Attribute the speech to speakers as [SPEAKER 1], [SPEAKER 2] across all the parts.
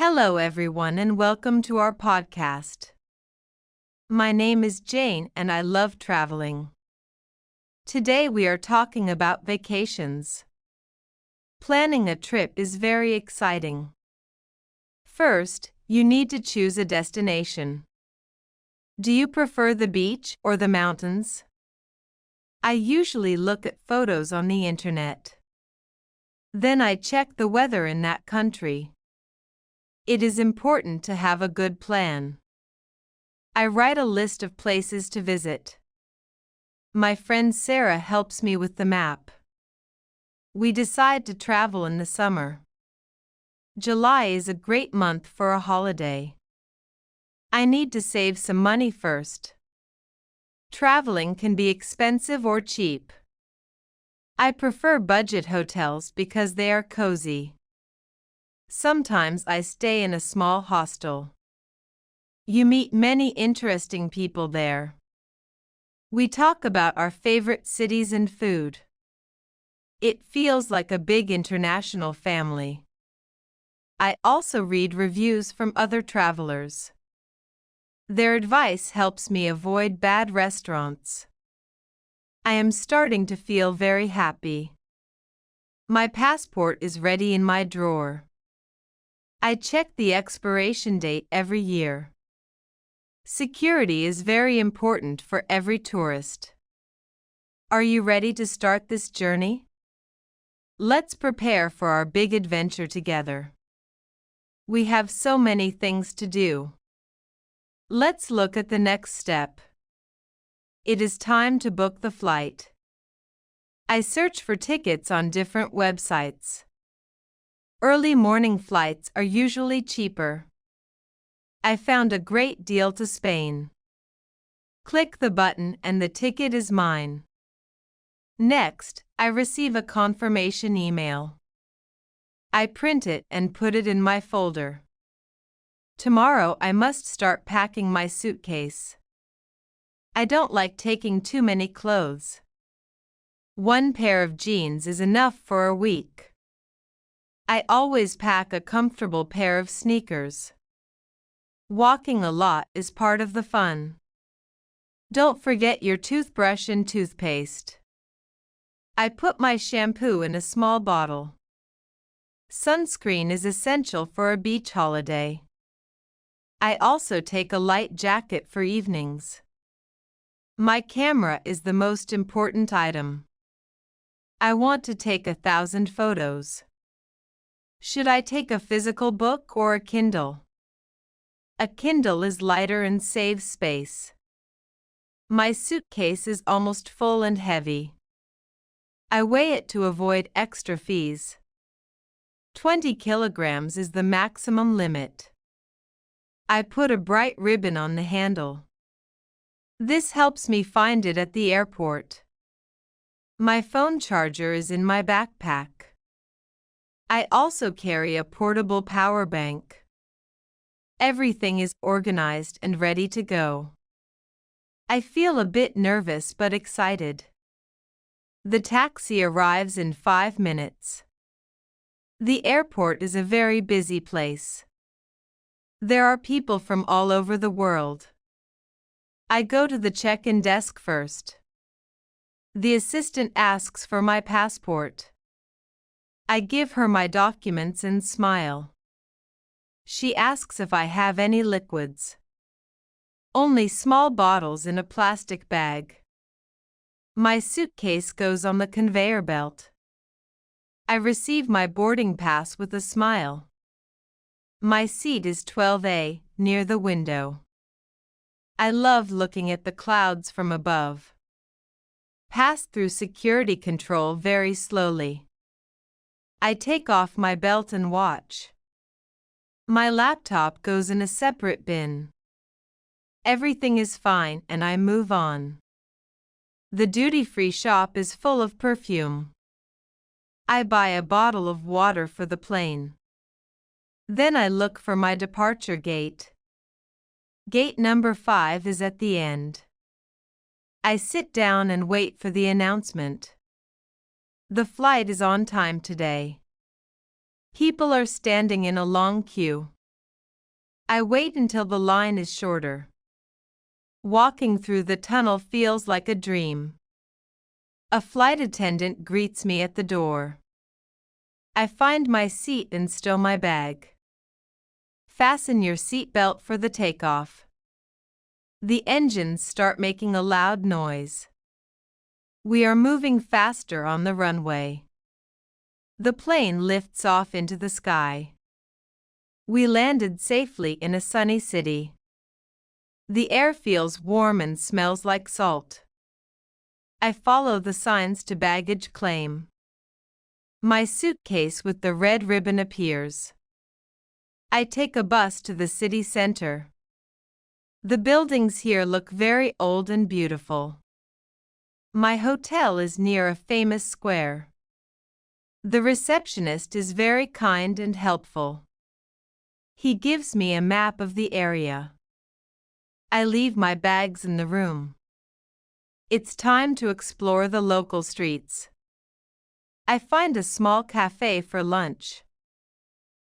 [SPEAKER 1] Hello, everyone, and welcome to our podcast. My name is Jane, and I love traveling. Today we are talking about vacations. Planning a trip is very exciting. First, you need to choose a destination. Do you prefer the beach or the mountains? I usually look at photos on the internet. Then I check the weather in that country. It is important to have a good plan. I write a list of places to visit. My friend Sarah helps me with the map. We decide to travel in the summer. July is a great month for a holiday. I need to save some money first. Traveling can be expensive or cheap. I prefer budget hotels because they are cozy. Sometimes I stay in a small hostel. You meet many interesting people there. We talk about our favorite cities and food. It feels like a big international family. I also read reviews from other travelers. Their advice helps me avoid bad restaurants. I am starting to feel very happy. My passport is ready in my drawer. I check the expiration date every year. Security is very important for every tourist. Are you ready to start this journey? Let's prepare for our big adventure together. We have so many things to do. Let's look at the next step. It is time to book the flight. I search for tickets on different websites. Early morning flights are usually cheaper. I found a great deal to Spain. Click the button and the ticket is mine. Next, I receive a confirmation email. I print it and put it in my folder. Tomorrow I must start packing my suitcase. I don't like taking too many clothes. One pair of jeans is enough for a week. I always pack a comfortable pair of sneakers. Walking a lot is part of the fun. Don't forget your toothbrush and toothpaste. I put my shampoo in a small bottle. Sunscreen is essential for a beach holiday. I also take a light jacket for evenings. My camera is the most important item. I want to take 1,000 photos. Should I take a physical book or a Kindle? A Kindle is lighter and saves space. My suitcase is almost full and heavy. I weigh it to avoid extra fees. 20 kilograms is the maximum limit. I put a bright ribbon on the handle. This helps me find it at the airport. My phone charger is in my backpack. I also carry a portable power bank. Everything is organized and ready to go. I feel a bit nervous but excited. The taxi arrives in 5 minutes. The airport is a very busy place. There are people from all over the world. I go to the check-in desk first. The assistant asks for my passport. I give her my documents and smile. She asks if I have any liquids. Only small bottles in a plastic bag. My suitcase goes on the conveyor belt. I receive my boarding pass with a smile. My seat is 12A, near the window. I love looking at the clouds from above. Pass through security control very slowly. I take off my belt and watch. My laptop goes in a separate bin. Everything is fine and I move on. The duty-free shop is full of perfume. I buy a bottle of water for the plane. Then I look for my departure gate. Gate number 5 is at the end. I sit down and wait for the announcement. The flight is on time today. People are standing in a long queue. I wait until the line is shorter. Walking through the tunnel feels like a dream. A flight attendant greets me at the door. I find my seat and stow my bag. Fasten your seatbelt for the takeoff. The engines start making a loud noise. We are moving faster on the runway. The plane lifts off into the sky. We landed safely in a sunny city. The air feels warm and smells like salt. I follow the signs to baggage claim. My suitcase with the red ribbon appears. I take a bus to the city center. The buildings here look very old and beautiful. My hotel is near a famous square. The receptionist is very kind and helpful. He gives me a map of the area. I leave my bags in the room. It's time to explore the local streets. I find a small cafe for lunch.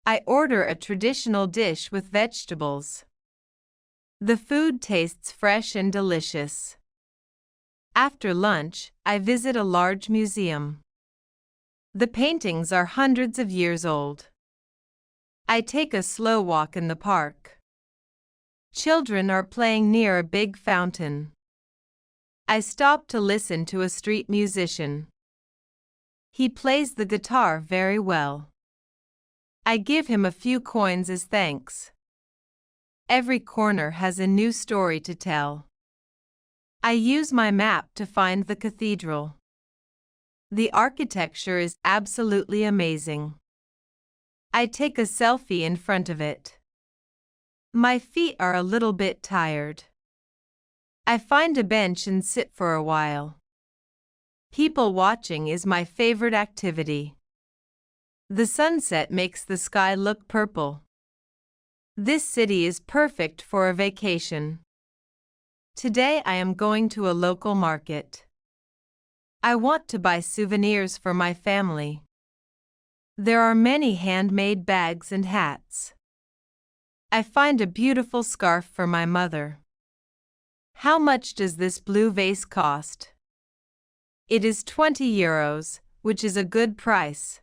[SPEAKER 1] I order a traditional dish with vegetables. The food tastes fresh and delicious. After lunch, I visit a large museum. The paintings are hundreds of years old. I take a slow walk in the park. Children are playing near a big fountain. I stop to listen to a street musician. He plays the guitar very well. I give him a few coins as thanks. Every corner has a new story to tell. I use my map to find the cathedral. The architecture is absolutely amazing. I take a selfie in front of it. My feet are a little bit tired. I find a bench and sit for a while. People watching is my favorite activity. The sunset makes the sky look purple. This city is perfect for a vacation. Today I am going to a local market. I want to buy souvenirs for my family. There are many handmade bags and hats. I find a beautiful scarf for my mother. How much does this blue vase cost? It is 20 euros, which is a good price.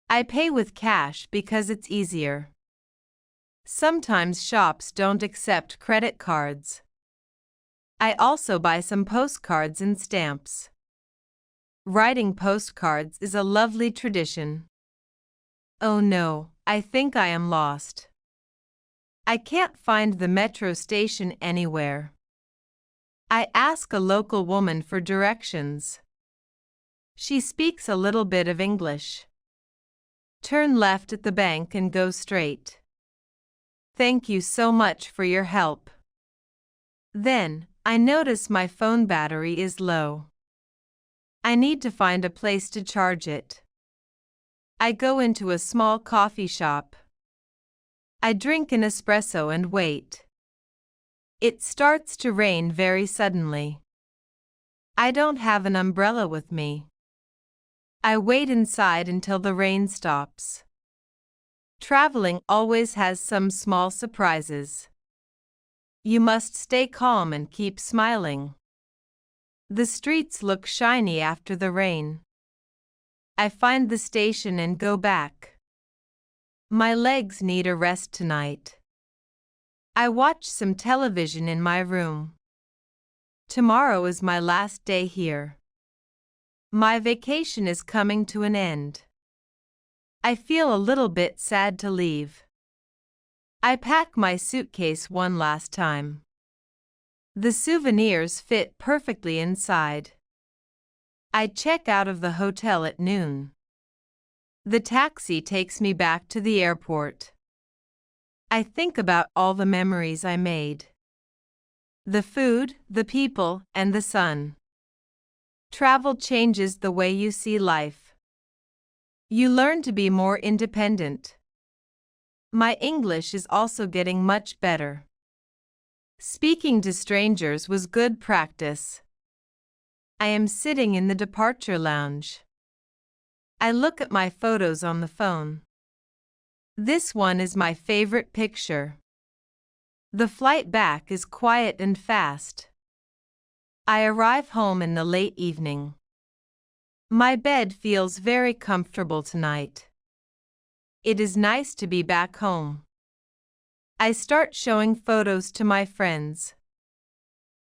[SPEAKER 1] I pay with cash because it's easier. Sometimes shops don't accept credit cards. I also buy some postcards and stamps. Writing postcards is a lovely tradition. Oh no, I think I am lost. I can't find the metro station anywhere. I ask a local woman for directions. She speaks a little bit of English. Turn left at the bank and go straight. Thank you so much for your help. Then, I notice my phone battery is low. I need to find a place to charge it. I go into a small coffee shop. I drink an espresso and wait. It starts to rain very suddenly. I don't have an umbrella with me. I wait inside until the rain stops. Traveling always has some small surprises. You must stay calm and keep smiling. The streets look shiny after the rain. I find the station and go back. My legs need a rest tonight. I watch some television in my room. Tomorrow is my last day here. My vacation is coming to an end. I feel a little bit sad to leave. I pack my suitcase one last time. The souvenirs fit perfectly inside. I check out of the hotel at noon. The taxi takes me back to the airport. I think about all the memories I made. The food, the people, and the sun. Travel changes the way you see life. You learn to be more independent. My English is also getting much better. Speaking to strangers was good practice. I am sitting in the departure lounge. I look at my photos on the phone. This one is my favorite picture. The flight back is quiet and fast. I arrive home in the late evening. My bed feels very comfortable tonight. It is nice to be back home. I start showing photos to my friends.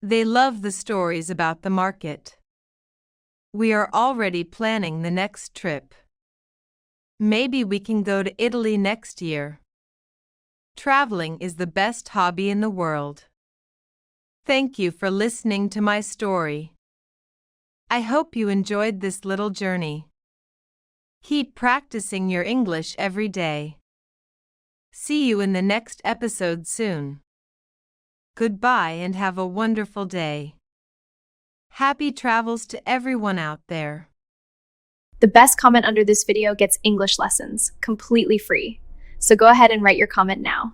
[SPEAKER 1] They love the stories about the market. We are already planning the next trip. Maybe we can go to Italy next year. Traveling is the best hobby in the world. Thank you for listening to my story. I hope you enjoyed this little journey. Keep practicing your English every day. See you in the next episode soon. Goodbye and have a wonderful day. Happy travels to everyone out there.
[SPEAKER 2] The best comment under this video gets English lessons, completely free. So go ahead and write your comment now.